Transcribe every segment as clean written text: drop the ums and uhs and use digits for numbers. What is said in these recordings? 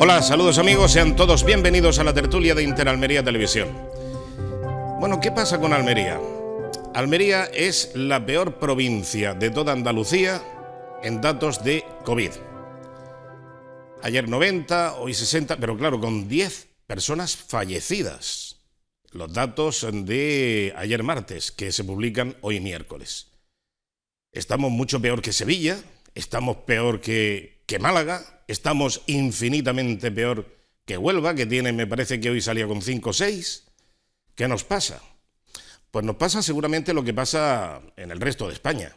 Hola, saludos amigos, sean todos bienvenidos a la tertulia de Interalmería Televisión. Bueno, ¿qué pasa con Almería? Almería es la peor provincia de toda Andalucía en datos de COVID. Ayer 90, hoy 60, pero claro, con 10 personas fallecidas. Los datos de ayer martes, que se publican hoy miércoles. Estamos mucho peor que Sevilla, estamos peor que Málaga, estamos infinitamente peor que Huelva, que tiene, me parece que hoy salía con 5 o 6. ¿Qué nos pasa? Pues nos pasa seguramente lo que pasa en el resto de España,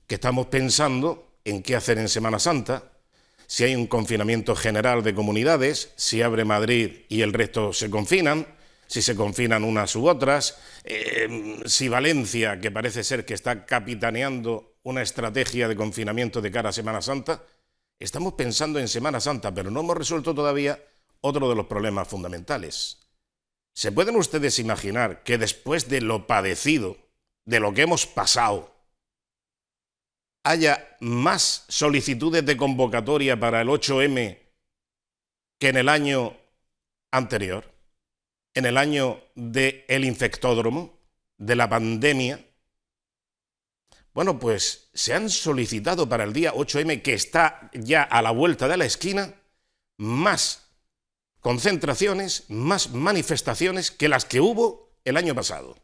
que estamos pensando en qué hacer en Semana Santa, si hay un confinamiento general de comunidades, si abre Madrid y el resto se confinan, si se confinan unas u otras, si Valencia, que parece ser que está capitaneando una estrategia de confinamiento de cara a Semana Santa. Estamos pensando en Semana Santa, pero no hemos resuelto todavía otro de los problemas fundamentales. ¿Se pueden ustedes imaginar que después de lo padecido, de lo que hemos pasado, haya más solicitudes de convocatoria para el 8M que en el año anterior, en el año del infectódromo, de la pandemia? Bueno, pues se han solicitado para el día 8M, que está ya a la vuelta de la esquina, más concentraciones, más manifestaciones que las que hubo el año pasado.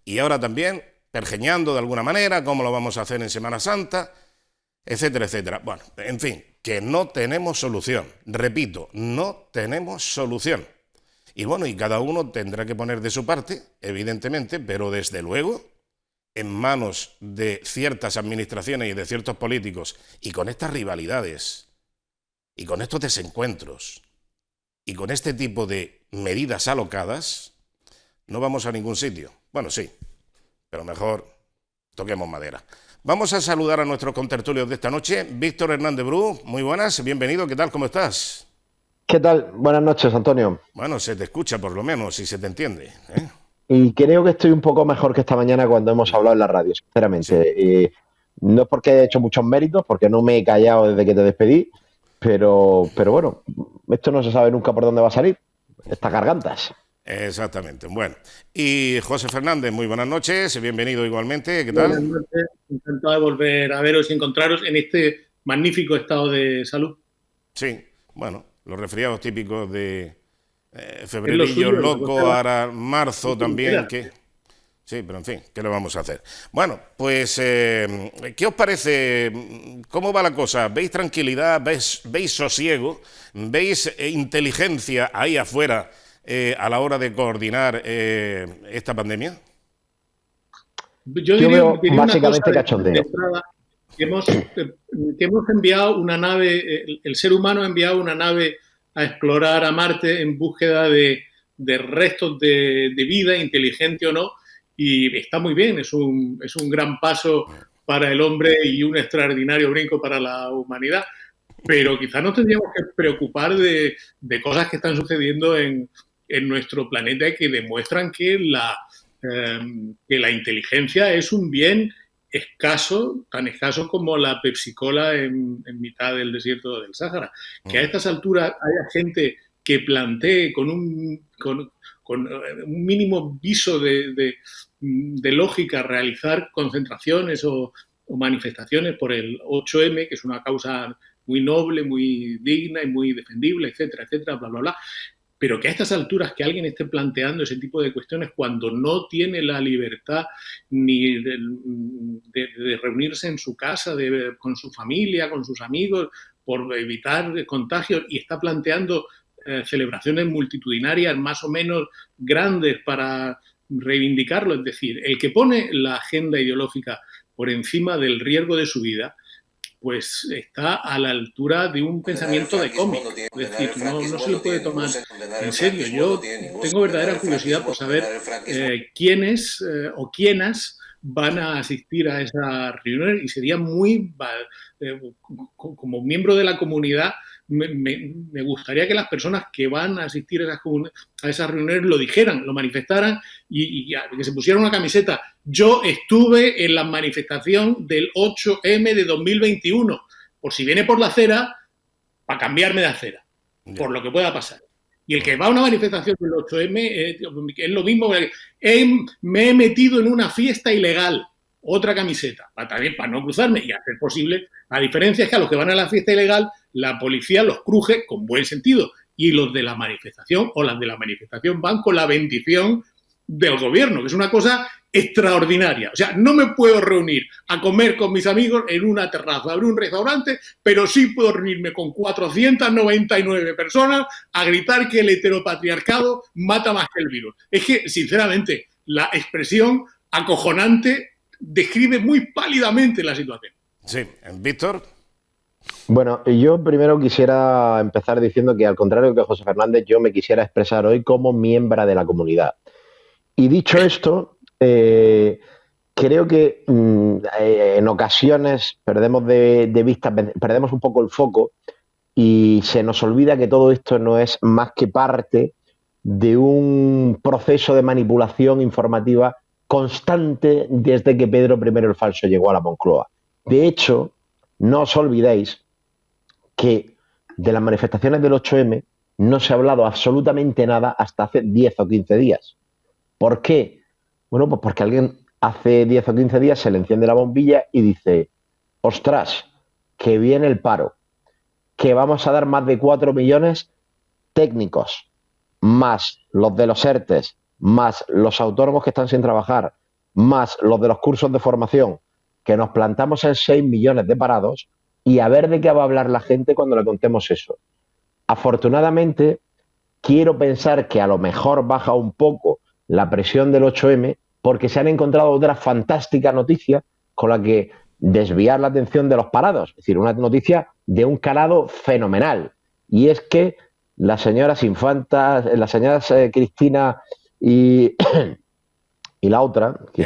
Y ahora también, pergeñando de alguna manera, cómo lo vamos a hacer en Semana Santa, etcétera, etcétera. Bueno, en fin, que no tenemos solución. Repito, no tenemos solución. Y bueno, y cada uno tendrá que poner de su parte, evidentemente, pero desde luego, en manos de ciertas administraciones y de ciertos políticos, y con estas rivalidades, y con estos desencuentros, y con este tipo de medidas alocadas, no vamos a ningún sitio. Bueno, sí, pero mejor toquemos madera. Vamos a saludar a nuestros contertulios de esta noche. Víctor Hernández Bru, muy buenas, bienvenido, ¿qué tal, cómo estás? ¿Qué tal? Buenas noches, Antonio. Bueno, se te escucha por lo menos y se te entiende, ¿eh? Y creo que estoy un poco mejor que esta mañana cuando hemos hablado en la radio, Sí. sinceramente. No es porque haya hecho muchos méritos, porque no me he callado desde que te despedí, pero bueno, esto no se sabe nunca por dónde va a salir, estas gargantas. Exactamente, bueno. Y José Fernández, muy buenas noches, bienvenido igualmente, ¿qué Buenas tal? noches, encantado de volver a veros y encontraros en este magnífico estado de salud. Sí, bueno, los resfriados típicos de Es lo febrerillo suyo, la loco, cosa va ahora marzo muy también, puntera. que... Sí, pero en fin, ¿qué le vamos a hacer? Bueno, pues, ¿qué os parece? ¿Cómo va la cosa? ¿Veis tranquilidad? ¿Veis sosiego? ¿Veis inteligencia ahí afuera a la hora de coordinar esta pandemia? Yo Yo veo diría una cosa básicamente de cachondeo. entrada, que hemos enviado una nave, el ser humano ha enviado una nave a explorar a Marte en búsqueda de restos de vida, inteligente o no, y está muy bien, es un gran paso para el hombre y un extraordinario brinco para la humanidad. Pero quizás nos tendríamos que preocupar de cosas que están sucediendo en nuestro planeta y que demuestran que la inteligencia es un bien escaso, tan escaso como la Pepsi-Cola en mitad del desierto del Sáhara. Que a estas alturas haya gente que plantee con un mínimo viso de lógica realizar concentraciones o manifestaciones por el 8M, que es una causa muy noble, muy digna y muy defendible, etcétera, etcétera, bla, bla, bla. Pero que a estas alturas que alguien esté planteando ese tipo de cuestiones cuando no tiene la libertad ni de reunirse en su casa, con su familia, con sus amigos, por evitar contagios, y está planteando celebraciones multitudinarias más o menos grandes para reivindicarlo. Es decir, el que pone la agenda ideológica por encima del riesgo de su vida, pues está a la altura de un pensamiento de cómic. Es decir, no se lo puede tomar en serio. Yo tengo verdadera curiosidad por saber quiénes o quiénas van a asistir a esa reunión, y sería muy, como miembro de la comunidad, me gustaría que las personas que van a asistir a esas reuniones lo dijeran, lo manifestaran y que se pusieran una camiseta. Yo estuve en la manifestación del 8M de 2021, por si viene por la acera, para cambiarme de acera. por lo que pueda pasar. Y el que va a una manifestación del 8M es lo mismo que me he metido en una fiesta ilegal, otra camiseta, también para no cruzarme y hacer posible. La diferencia es que a los que van a la fiesta ilegal, la policía los cruje con buen sentido y los de la manifestación o las de la manifestación van con la bendición del gobierno, que es una cosa extraordinaria. O sea, no me puedo reunir a comer con mis amigos en una terraza, en un restaurante, pero sí puedo reunirme con 499 personas a gritar que el heteropatriarcado mata más que el virus. Es que, sinceramente, la expresión acojonante describe muy pálidamente la situación. Sí, Víctor. Bueno, yo primero quisiera empezar diciendo que, al contrario que José Fernández, yo me quisiera expresar hoy como miembro de la comunidad. Y dicho esto, creo que en ocasiones perdemos de vista, perdemos un poco el foco y se nos olvida que todo esto no es más que parte de un proceso de manipulación informativa constante desde que Pedro I el Falso llegó a la Moncloa. De hecho, no os olvidéis que de las manifestaciones del 8M no se ha hablado absolutamente nada hasta hace 10 o 15 días. ¿Por qué? Bueno, pues porque alguien hace 10 o 15 días se le enciende la bombilla y dice: ostras, que viene el paro, que vamos a dar más de 4 millones técnicos, más los de los ERTES, más los autónomos que están sin trabajar, más los de los cursos de formación, que nos plantamos en 6 millones de parados y a ver de qué va a hablar la gente cuando le contemos eso. Afortunadamente, quiero pensar que a lo mejor baja un poco la presión del 8M porque se han encontrado otra fantástica noticia con la que desviar la atención de los parados. Es decir, una noticia de un calado fenomenal. Y es que las señoras Infantas, las señoras Cristina y la otra, que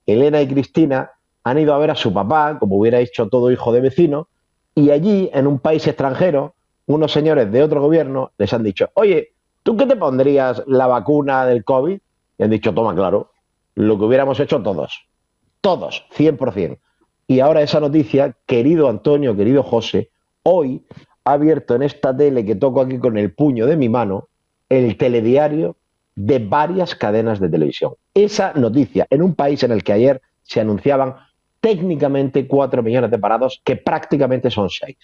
Elena y Cristina, han ido a ver a su papá, como hubiera dicho todo hijo de vecino, y allí, en un país extranjero, unos señores de otro gobierno les han dicho: oye, ¿tú qué te pondrías la vacuna del COVID? Y han dicho: toma, claro, lo que hubiéramos hecho todos, 100%. Y ahora esa noticia, querido Antonio, querido José, hoy ha abierto en esta tele que toco aquí con el puño de mi mano el telediario de varias cadenas de televisión. Esa noticia, en un país en el que ayer se anunciaban técnicamente 4 millones de parados, que prácticamente son 6.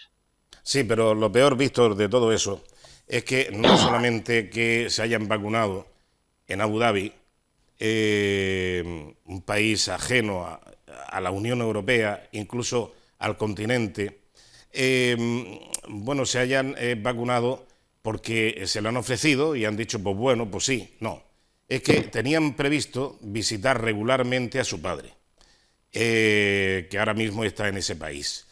Sí, pero lo peor, Víctor, de todo eso es que no solamente que se hayan vacunado en Abu Dhabi, un país ajeno a la Unión Europea, incluso al continente, bueno, se hayan vacunado porque se lo han ofrecido y han dicho: pues bueno, pues sí. No, es que tenían previsto visitar regularmente a su padre, que ahora mismo está en ese país.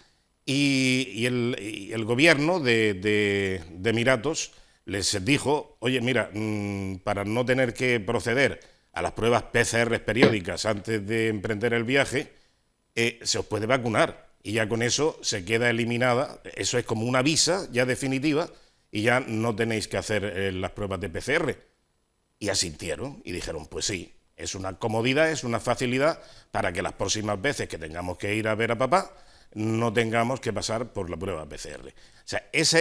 Y el gobierno de Emiratos les dijo: oye, mira, para no tener que proceder a las pruebas PCR periódicas antes de emprender el viaje, se os puede vacunar. Y ya con eso se queda eliminada, eso es como una visa ya definitiva, y ya no tenéis que hacer las pruebas de PCR. Y asintieron y dijeron: pues sí, es una comodidad, es una facilidad para que las próximas veces que tengamos que ir a ver a papá no tengamos que pasar por la prueba PCR. O sea, esa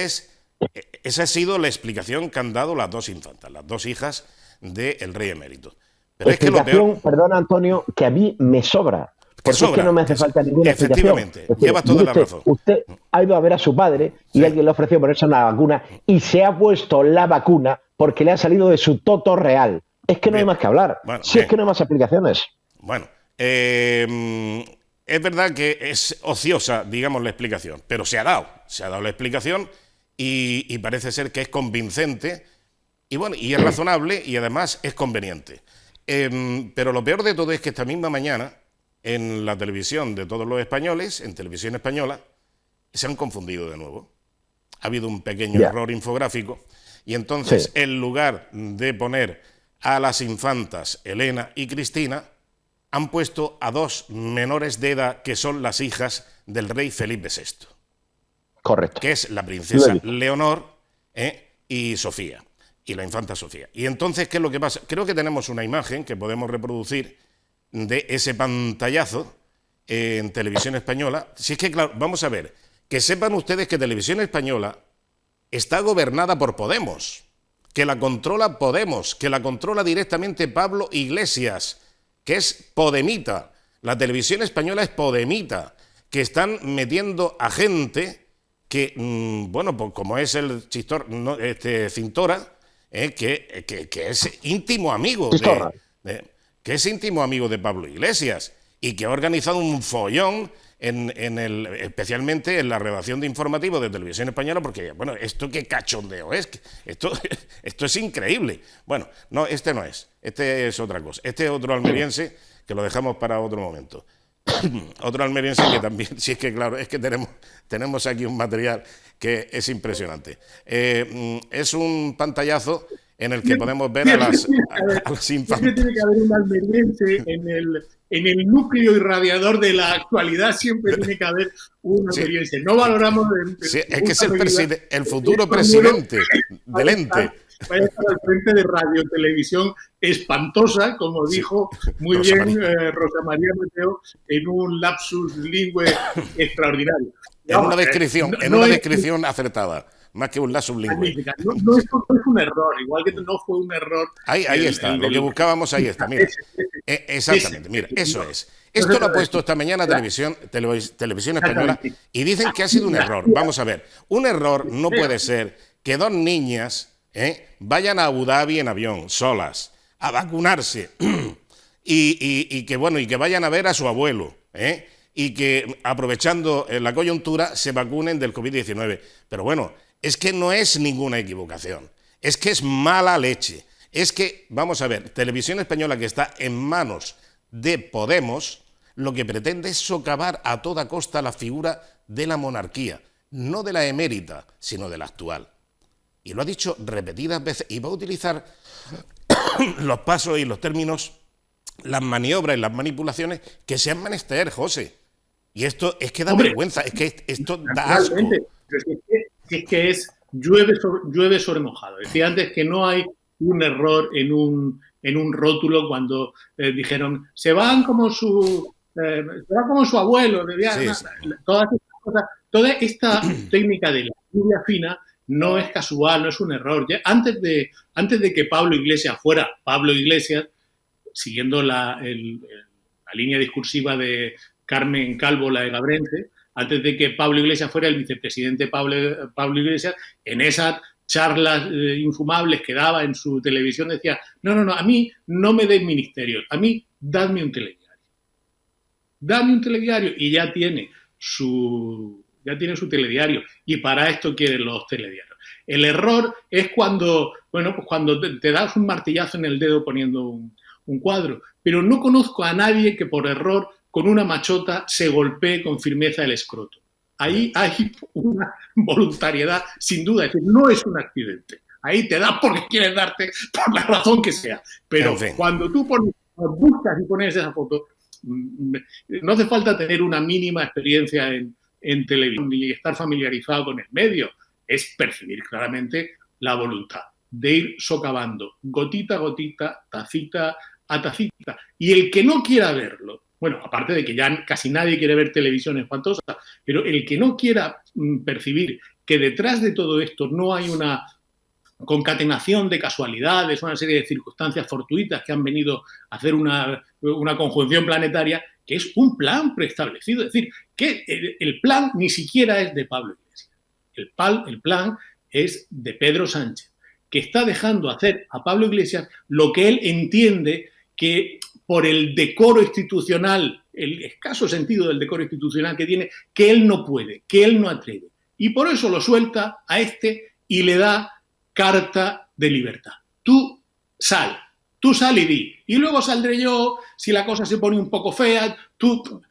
ha sido la explicación que han dado las dos infantas, las dos hijas del rey emérito. Pero es que lo peor... Perdona, Antonio, que a mí me sobra. Porque es que no me hace falta ninguna explicación. Efectivamente, llevas toda la razón. Usted ha ido a ver a su padre y alguien le ofreció ponerse una vacuna y se ha puesto la vacuna porque le ha salido de su toto real. Es que no hay más que hablar. Bueno, es que no hay más explicaciones. Bueno, es verdad que es ociosa, digamos, la explicación, pero se ha dado la explicación y parece ser que es convincente y bueno, y es razonable y además es conveniente. Pero lo peor de todo es que esta misma mañana, en la televisión de todos los españoles, en Televisión Española, se han confundido de nuevo. Ha habido un pequeño error infográfico y entonces, en lugar de poner a las infantas Elena y Cristina, han puesto a dos menores de edad que son las hijas del rey Felipe VI. Correcto. Que es la princesa Leonor y Sofía, y la infanta Sofía. Y entonces, ¿qué es lo que pasa? Creo que tenemos una imagen que podemos reproducir de ese pantallazo en Televisión Española. Si es que, claro, vamos a ver, que sepan ustedes que Televisión Española está gobernada por Podemos, que la controla Podemos, que la controla directamente Pablo Iglesias, que es podemita. La Televisión Española es podemita, que están metiendo a gente que, bueno, pues como es el Chistor, no, Cintora, que es íntimo amigo que es íntimo amigo de Pablo Iglesias y que ha organizado un follón especialmente en la redacción de informativos de Televisión Española, porque, bueno, esto qué cachondeo es, esto es increíble. Bueno, no, este no es, este es otra cosa, este es otro almeriense que lo dejamos para otro momento. Otro almeriense que también, sí, es que claro, es que tenemos aquí un material que es impresionante. Es un pantallazo en el que podemos ver a las infantes. Tiene que haber un almeriense en el núcleo irradiador de la actualidad, siempre tiene que haber un almeriense. Sí. No valoramos... Sí, es que es el futuro presidente del ente. Vaya a estar al frente de Radio Televisión espantosa, como dijo muy Rosa bien Rosa María Mateo, en un lapsus lingüe extraordinario. En una descripción acertada, más que un lapsus lingüe. No es un error, igual que no fue un error. Ahí está, lo que buscábamos, ahí está, mira. Exactamente, mira, eso es. Esto lo ha puesto esta mañana Televisión Española y dicen que ha sido un error. Vamos a ver, un error no puede ser que dos niñas vayan a Abu Dhabi en avión, solas, a vacunarse y que vayan a ver a su abuelo, y que aprovechando la coyuntura se vacunen del COVID-19. Pero bueno, es que no es ninguna equivocación, es que es mala leche. Es que, vamos a ver, Televisión Española, que está en manos de Podemos, lo que pretende es socavar a toda costa la figura de la monarquía, no de la emérita, sino de la actual. Y lo ha dicho repetidas veces, y va a utilizar los pasos y los términos, las maniobras y las manipulaciones que sean menester, José. Y esto es que da vergüenza, es que esto da asco. Es que llueve sobre mojado. Decía antes que no hay un error en un rótulo cuando dijeron se van como su abuelo. Sí. Todas estas cosas, toda esta técnica de la lluvia fina no es casual, no es un error. Ya, antes de que Pablo Iglesias fuera Pablo Iglesias, siguiendo la línea discursiva de Carmen Calvo, la de Gabrense, antes de que Pablo Iglesias fuera el vicepresidente Pablo Iglesias, en esas charlas infumables que daba en su televisión decía, no, a mí no me den ministerios, a mí dadme un telediario. Dame un telediario y ya tiene su telediario y para esto quieren los telediarios. El error es cuando te das un martillazo en el dedo poniendo un cuadro, pero no conozco a nadie que por error con una machota se golpee con firmeza el escroto. Ahí hay una voluntariedad, sin duda, es decir, no es un accidente. Ahí te das porque quieres darte por la razón que sea. Pero en fin, cuando tú buscas y pones esa foto, no hace falta tener una mínima experiencia en televisión ni estar familiarizado con el medio. Es percibir claramente la voluntad de ir socavando gotita a gotita, tacita a tacita. Y el que no quiera verlo, bueno, aparte de que ya casi nadie quiere ver televisión espantosa, pero el que no quiera percibir que detrás de todo esto no hay una concatenación de casualidades, una serie de circunstancias fortuitas que han venido a hacer una conjunción planetaria, que es un plan preestablecido. Es decir, que el plan ni siquiera es de Pablo Iglesias. El plan es de Pedro Sánchez, que está dejando hacer a Pablo Iglesias lo que él entiende que por el decoro institucional, el escaso sentido del decoro institucional que tiene, que él no puede, que él no atreve. Y por eso lo suelta a y le da carta de libertad. Tú sal y di. Y luego saldré yo, si la cosa se pone un poco fea, tú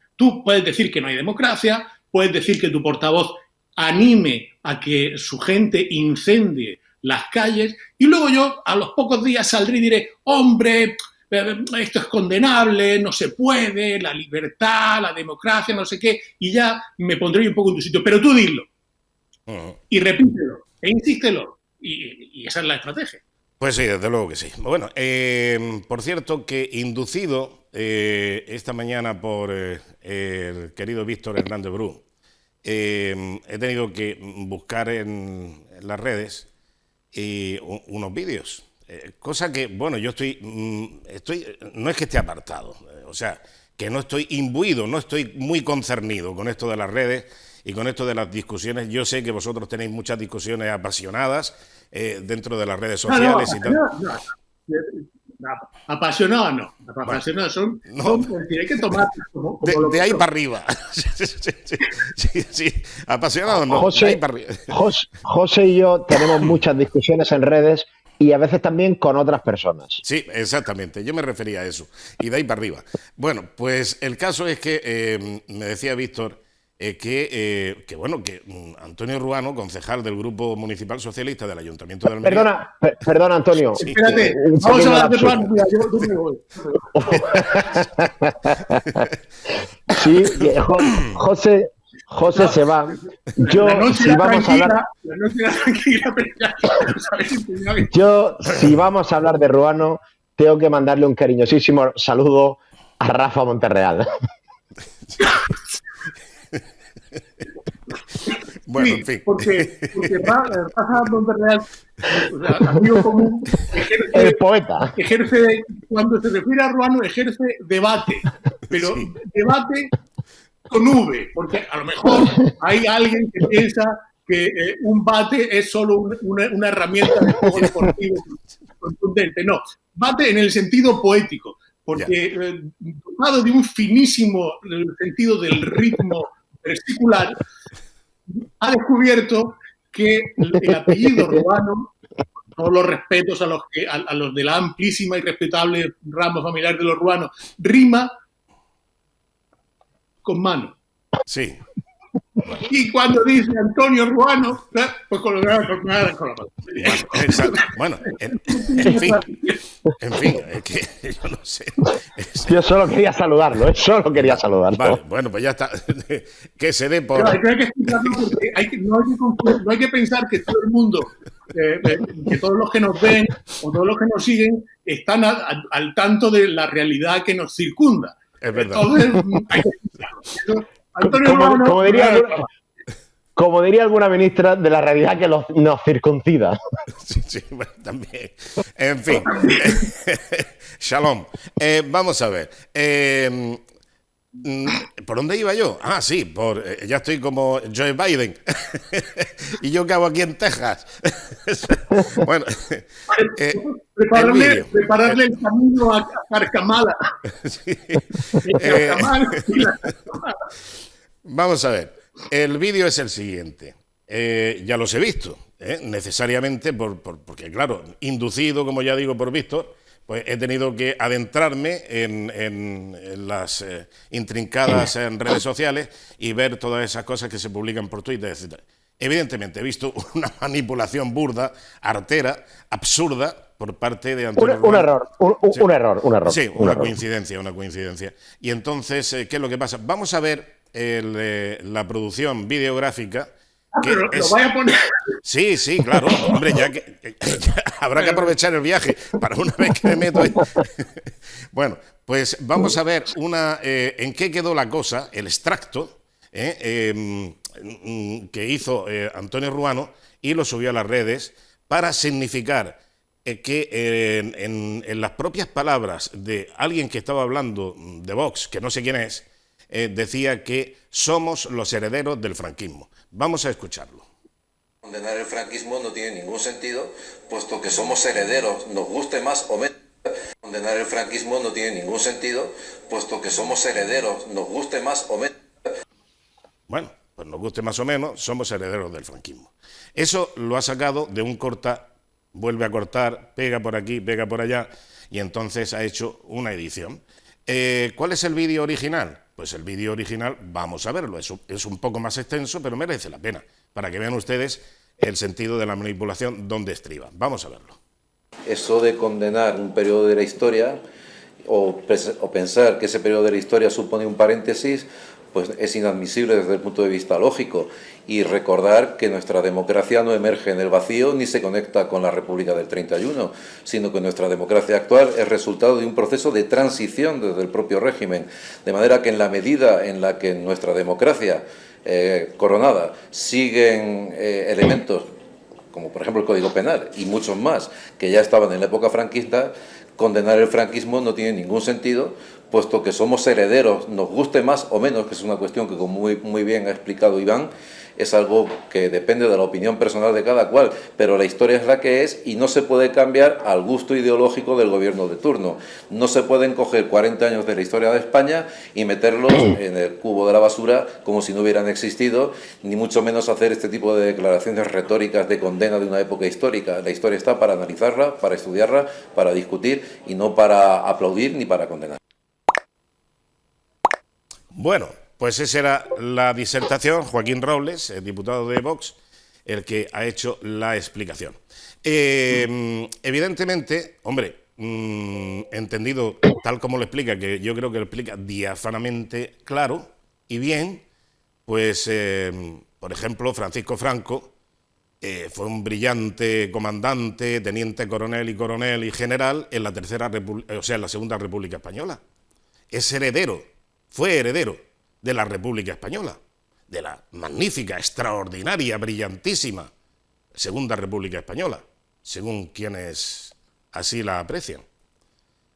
puedes decir que no hay democracia, puedes decir que tu portavoz anime a que su gente incendie las calles, y luego yo a los pocos días saldré y diré, hombre, esto es condenable, no se puede, la libertad, la democracia, no sé qué, y ya me pondré un poco en tu sitio. Pero tú dilo, y repítelo, e insístelo, y esa es la estrategia. Pues sí, desde luego que sí. Bueno, por cierto que inducido esta mañana por el querido Víctor Hernández Bru, he tenido que buscar en las redes unos vídeos. Cosa que, bueno, yo no es que esté apartado, o sea, que no estoy imbuido, no estoy muy concernido con esto de las redes y con esto de las discusiones. Yo sé que vosotros tenéis muchas discusiones apasionadas dentro de las redes sociales y tal. Apasionado no. Apasionado son hay que tomar como de ahí para arriba. Sí. Apasionado no. José, de ahí para arriba. José y yo tenemos muchas discusiones en redes y a veces también con otras personas. Sí, exactamente. Yo me refería a eso. Y de ahí para arriba. Bueno, pues el caso es que me decía Víctor que Antonio Ruano, concejal del Grupo Municipal Socialista del Ayuntamiento de Almería... Perdona, Antonio. Sí. Espérate, vamos a hablar de Ruano. Mira, yo me voy. Sí, José se va. Si vamos a hablar de Ruano, tengo que mandarle un cariñosísimo saludo a Rafa Monterreal. Bueno, sí, en fin. Porque Rafa Monterreal, o sea, amigo común, el poeta. Cuando se refiere a Ruano, ejerce debate, pero sí. Debate con V, porque a lo mejor hay alguien que piensa que un bate es solo una herramienta de juego deportivo contundente. No, bate en el sentido poético, porque dotado de un finísimo sentido del ritmo versicular, ha descubierto que el apellido Ruano, todos los respetos a los de la amplísima y respetable rama familiar de los ruanos, rima con mano. Sí. Y cuando dice Antonio Ruano, pues con la mano. Bueno, en fin, es que yo no sé. Yo solo quería saludarlo, Vale, bueno, pues ya está. Que se dé por... Pero hay que explicarlo porque no hay que pensar que todo el mundo, que todos los que nos ven o todos los que nos siguen están al tanto de la realidad que nos circunda. Es verdad. Entonces, hay que explicarlo. Antonio Ruano, como diría alguna ministra, de la realidad que nos circuncida. Sí, bueno, también. En fin. Shalom. Vamos a ver. ¿Por dónde iba yo? Ah, sí, ya estoy como Joe Biden. ¿Y yo qué hago aquí en Texas? Bueno. Prepararle el camino a Carcamala. Sí. Vamos a ver. El vídeo es el siguiente. Ya los he visto, necesariamente, porque claro, inducido, como ya digo, por Víctor, pues he tenido que adentrarme en las intrincadas redes sociales y ver todas esas cosas que se publican por Twitter, etc. Evidentemente he visto una manipulación burda, artera, absurda por parte de Antonio Un error. Sí, una coincidencia. Y entonces, ¿qué es lo que pasa? Vamos a ver la producción videográfica. Pero lo voy a poner. Sí, claro. Hombre, ya habrá que aprovechar el viaje para una vez que me meto ahí. Bueno, pues vamos a ver en qué quedó la cosa, el extracto que hizo Antonio Ruano y lo subió a las redes para significar que en las propias palabras de alguien que estaba hablando de Vox, que no sé quién es, decía que somos los herederos del franquismo. Vamos a escucharlo. Condenar el franquismo no tiene ningún sentido, puesto que somos herederos, nos guste más o menos. Condenar el franquismo no tiene ningún sentido, puesto que somos herederos, nos guste más o menos. Bueno, pues nos guste más o menos, somos herederos del franquismo. Eso lo ha sacado de un corta, vuelve a cortar, pega por aquí, pega por allá, y entonces ha hecho una edición. ¿Cuál es el vídeo original? Pues el vídeo original, vamos a verlo, es un poco más extenso, pero merece la pena, para que vean ustedes el sentido de la manipulación donde estriba. Vamos a verlo. Eso de condenar un periodo de la historia o pensar que ese periodo de la historia supone un paréntesis, pues es inadmisible desde el punto de vista lógico. Y recordar que nuestra democracia no emerge en el vacío ni se conecta con la República del 31, sino que nuestra democracia actual es resultado de un proceso de transición desde el propio régimen. De manera que en la medida en la que nuestra democracia coronada, siguen elementos como por ejemplo el Código Penal y muchos más que ya estaban en la época franquista, condenar el franquismo no tiene ningún sentido, puesto que somos herederos, nos guste más o menos, que es una cuestión que, como muy bien ha explicado Iván, es algo que depende de la opinión personal de cada cual, pero la historia es la que es y no se puede cambiar al gusto ideológico del gobierno de turno. No se pueden coger 40 años de la historia de España y meterlos en el cubo de la basura como si no hubieran existido, ni mucho menos hacer este tipo de declaraciones retóricas de condena de una época histórica. La historia está para analizarla, para estudiarla, para discutir y no para aplaudir ni para condenar. Bueno, pues esa era la disertación. Joaquín Robles, el diputado de Vox, el que ha hecho la explicación. Evidentemente, hombre, entendido tal como lo explica, que yo creo que lo explica diáfanamente claro y bien, pues, por ejemplo, Francisco Franco fue un brillante comandante, teniente coronel y general en la en la Segunda República Española. Es heredero, fue heredero de la República Española, de la magnífica, extraordinaria, brillantísima Segunda República Española, según quienes así la aprecian.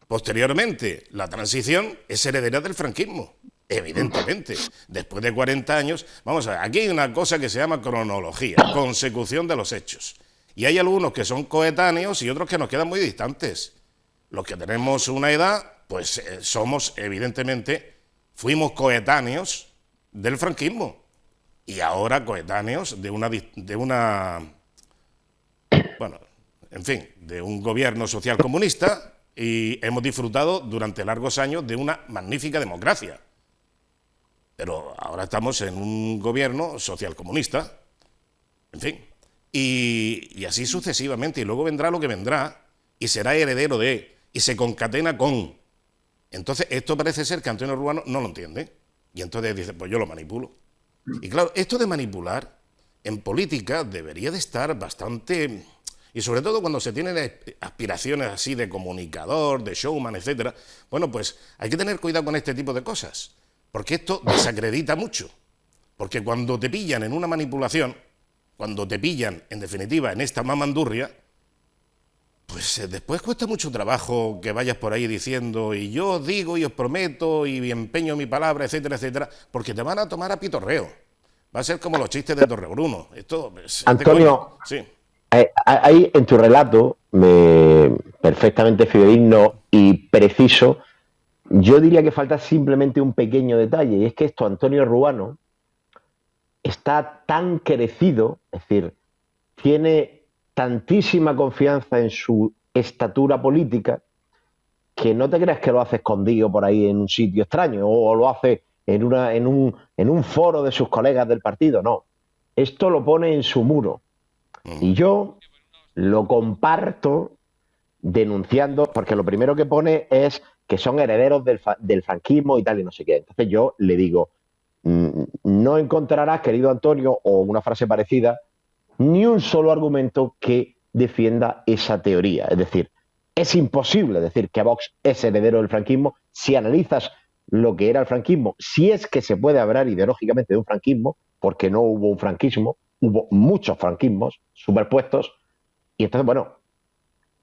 Posteriormente, la transición es heredera del franquismo, evidentemente. Después de 40 años, vamos a ver, aquí hay una cosa que se llama cronología, consecución de los hechos. Y hay algunos que son coetáneos y otros que nos quedan muy distantes. Los que tenemos una edad, pues somos, evidentemente, fuimos coetáneos del franquismo y ahora coetáneos de un gobierno social comunista, y hemos disfrutado durante largos años de una magnífica democracia. Pero ahora estamos en un gobierno social comunista, en fin, y así sucesivamente, y luego vendrá lo que vendrá y será heredero de, y se concatena con. Entonces, esto parece ser que Antonio Ruano no lo entiende. Y entonces dice, pues yo lo manipulo. Y claro, esto de manipular en política debería de estar bastante... Y sobre todo cuando se tienen aspiraciones así de comunicador, de showman, etcétera. Bueno, pues hay que tener cuidado con este tipo de cosas. Porque esto desacredita mucho. Porque cuando te pillan en una manipulación, cuando te pillan, en definitiva, en esta mamandurria, pues después cuesta mucho trabajo que vayas por ahí diciendo y yo os digo y os prometo y empeño mi palabra, etcétera, etcétera, porque te van a tomar a pitorreo. Va a ser como los chistes de Torrebruno. Esto, Antonio, sí. Ahí en tu relato, perfectamente fidedigno y preciso, yo diría que falta simplemente un pequeño detalle, y es que Antonio Ruano está tan crecido, es decir, tiene tantísima confianza en su estatura política, que no te creas que lo hace escondido por ahí en un sitio extraño o lo hace en un foro de sus colegas del partido. No, esto lo pone en su muro y yo lo comparto denunciando, porque lo primero que pone es que son herederos del franquismo y tal y no sé qué. Entonces yo le digo, no encontrarás, querido Antonio, o una frase parecida, ni un solo argumento que defienda esa teoría. Es decir, es imposible decir que Vox es heredero del franquismo si analizas lo que era el franquismo, si es que se puede hablar ideológicamente de un franquismo, porque no hubo un franquismo, hubo muchos franquismos superpuestos, y entonces, bueno,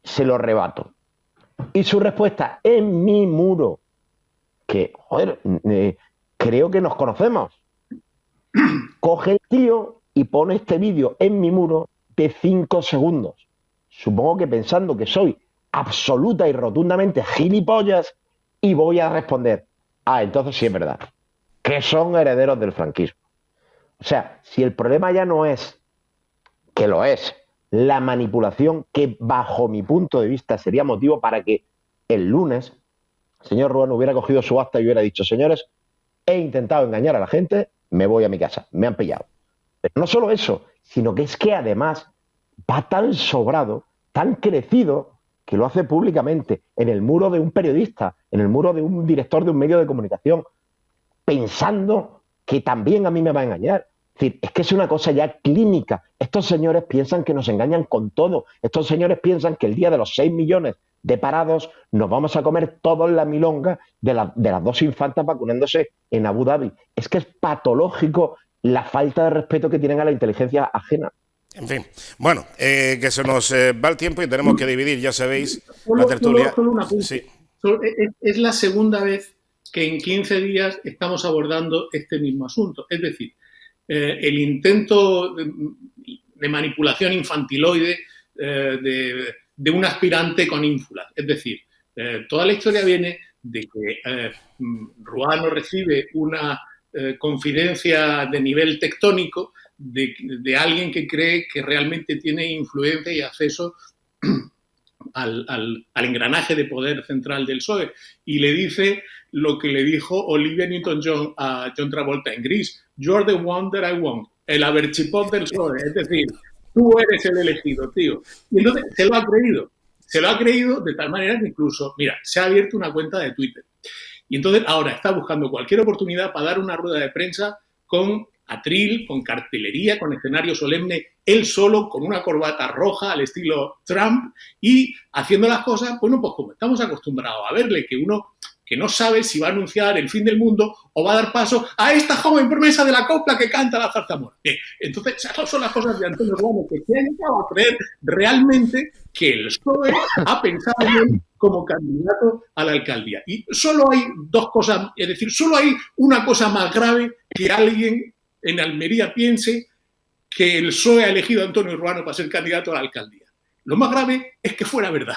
se lo rebato. Y su respuesta, en mi muro, que, joder, creo que nos conocemos. Coge el tío y pone este vídeo en mi muro de 5 segundos. Supongo que pensando que soy absoluta y rotundamente gilipollas y voy a responder, entonces sí es verdad, que son herederos del franquismo. O sea, si el problema ya no es, que lo es, la manipulación, que bajo mi punto de vista sería motivo para que el lunes el señor Ruano hubiera cogido su acta y hubiera dicho, señores, he intentado engañar a la gente, me voy a mi casa, me han pillado. Pero no solo eso, sino que es que además va tan sobrado, tan crecido, que lo hace públicamente, en el muro de un periodista, en el muro de un director de un medio de comunicación, pensando que también a mí me va a engañar. Es decir, es que es una cosa ya clínica. Estos señores piensan que nos engañan con todo. Estos señores piensan que el día de los 6 millones de parados nos vamos a comer todos la milonga de las 2 infantas vacunándose en Abu Dhabi. Es que es patológico la falta de respeto que tienen a la inteligencia ajena. En fin, bueno, que se nos va el tiempo y tenemos que dividir, ya sabéis, la tertulia. Solo una punta. Sí. Es la segunda vez que en 15 días estamos abordando este mismo asunto. Es decir, el intento de manipulación infantiloide de un aspirante con ínfulas. Es decir, toda la historia viene de que Ruano recibe una confidencia de nivel tectónico de alguien que cree que realmente tiene influencia y acceso al engranaje de poder central del PSOE, y le dice lo que le dijo Olivia Newton-John a John Travolta en Grease: "You're the one that I want", el aberchipot del PSOE, es decir, tú eres el elegido, tío. Y entonces se lo ha creído de tal manera que incluso, mira, se ha abierto una cuenta de Twitter. Y entonces ahora está buscando cualquier oportunidad para dar una rueda de prensa con atril, con cartelería, con escenario solemne, él solo, con una corbata roja al estilo Trump, y haciendo las cosas, bueno, pues como estamos acostumbrados a verle, que uno que no sabe si va a anunciar el fin del mundo o va a dar paso a esta joven promesa de la copla que canta la zarzamora. Entonces, esas son las cosas de Antonio Ruano, que se han llegado a creer realmente que el PSOE ha pensado en él como candidato a la alcaldía. Y solo hay dos cosas, es decir, solo hay una cosa más grave que alguien en Almería piense que el PSOE ha elegido a Antonio Ruano para ser candidato a la alcaldía. Lo más grave es que fuera verdad.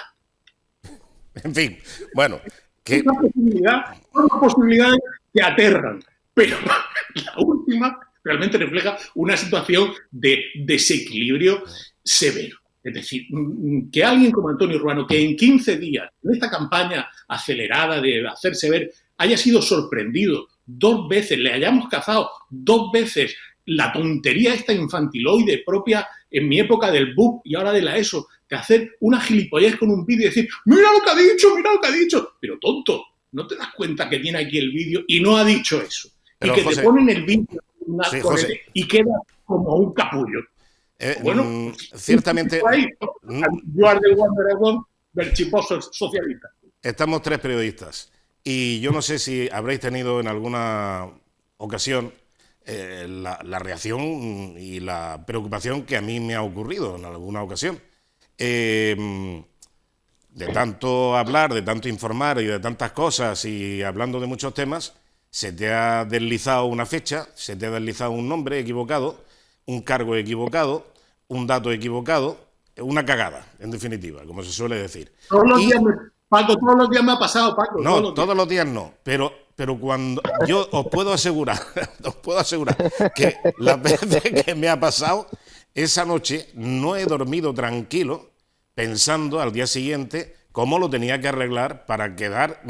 En fin, bueno. Son posibilidades que aterran, pero la última realmente refleja una situación de desequilibrio severo. Es decir, que alguien como Antonio Ruano, que en 15 días, en esta campaña acelerada de hacerse ver, haya sido sorprendido 2 veces, le hayamos cazado 2 veces la tontería esta infantiloide propia en mi época del BUP y ahora de la ESO, de hacer una gilipollez con un vídeo y decir, mira lo que ha dicho, pero tonto, ¿no te das cuenta que tiene aquí el vídeo y no ha dicho eso? Pero, y que José, te ponen el vídeo y queda como un capullo. Bueno, ciertamente. Socialista. Estamos 3 periodistas y yo no sé si habréis tenido en alguna ocasión la reacción y la preocupación que a mí me ha ocurrido en alguna ocasión. De tanto hablar, de tanto informar y de tantas cosas y hablando de muchos temas, se te ha deslizado una fecha, se te ha deslizado un nombre equivocado, un cargo equivocado, un dato equivocado, una cagada, en definitiva, como se suele decir. Todos los días me ha pasado, Paco. No, todos los días no, pero cuando yo os puedo asegurar que las veces que me ha pasado, esa noche no he dormido tranquilo pensando al día siguiente cómo lo tenía que arreglar para quedar,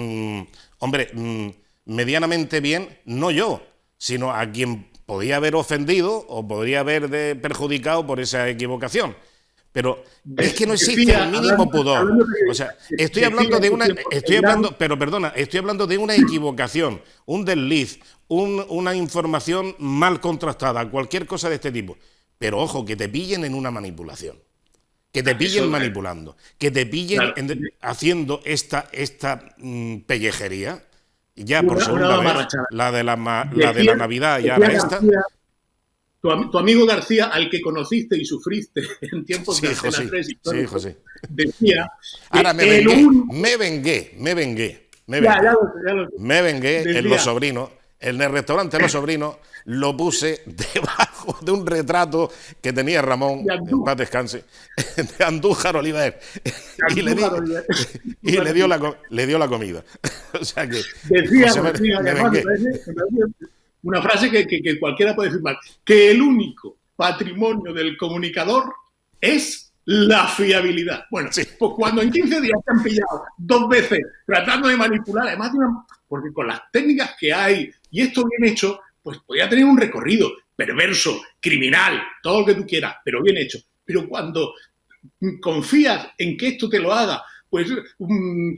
medianamente bien, no yo, sino a quien podía haber ofendido o podría haber perjudicado por esa equivocación. Pero es que no existe el mínimo pudor. O sea, estoy hablando de una equivocación, un desliz, una información mal contrastada, cualquier cosa de este tipo. Pero ojo, que te pillen en una manipulación, que te pillen manipulando, que te pillen haciendo esta pellejería, ya por segunda vez, la de la Navidad y ahora esta. Tu amigo García, al que conociste y sufriste en tiempos de Antena 3 históricos, decía... Ahora me vengué en Los Sobrinos, en el restaurante Los Sobrinos, lo puse debajo de un retrato que tenía Ramón, en paz descanse, de Andújar Oliver, y le dio la comida. O sea que... Decía, me vengué. Una frase que cualquiera puede firmar, que el único patrimonio del comunicador es la fiabilidad. Bueno, sí. Pues cuando en 15 días te han pillado 2 veces tratando de manipular, además porque con las técnicas que hay y esto bien hecho, pues podría tener un recorrido perverso, criminal, todo lo que tú quieras, pero bien hecho. Pero cuando confías en que esto te lo haga, pues un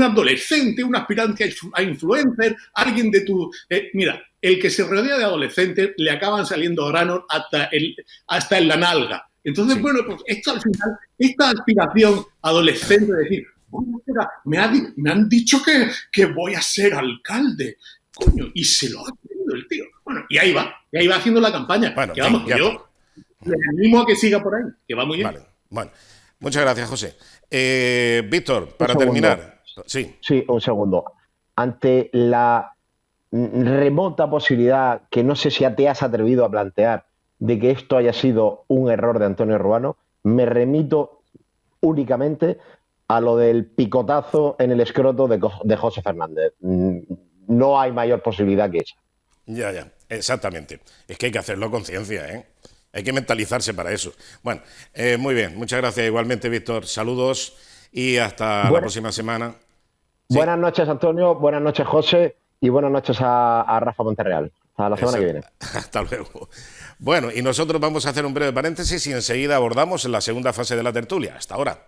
adolescente, un aspirante a influencer, alguien de tu... mira, el que se rodea de adolescentes le acaban saliendo granos hasta en la nalga. Entonces, sí. Bueno, pues esto al final, esta aspiración adolescente de decir, me han dicho que voy a ser alcalde, coño, y se lo ha creído el tío. Bueno, y ahí va haciendo la campaña. Bueno, que vamos, ya yo está. le animo a que siga por ahí, que va muy bien. Vale, bueno. Muchas gracias, José. Víctor, para segundo. terminar. Sí. Sí, un segundo. Ante la remota posibilidad, que no sé si te has atrevido a plantear, de que esto haya sido un error de Antonio Ruano, me remito únicamente a lo del picotazo en el escroto de José Fernández. No hay mayor posibilidad que esa. Ya, exactamente. Es que hay que hacerlo con ciencia, ¿eh? Hay que mentalizarse para eso. Bueno, muy bien. Muchas gracias igualmente, Víctor. Saludos y hasta la próxima semana. Sí. Buenas noches, Antonio. Buenas noches, José. Y buenas noches a Rafa Monterreal. Hasta la semana que viene. Hasta luego. Bueno, y nosotros vamos a hacer un breve paréntesis y enseguida abordamos la segunda fase de la tertulia. Hasta ahora.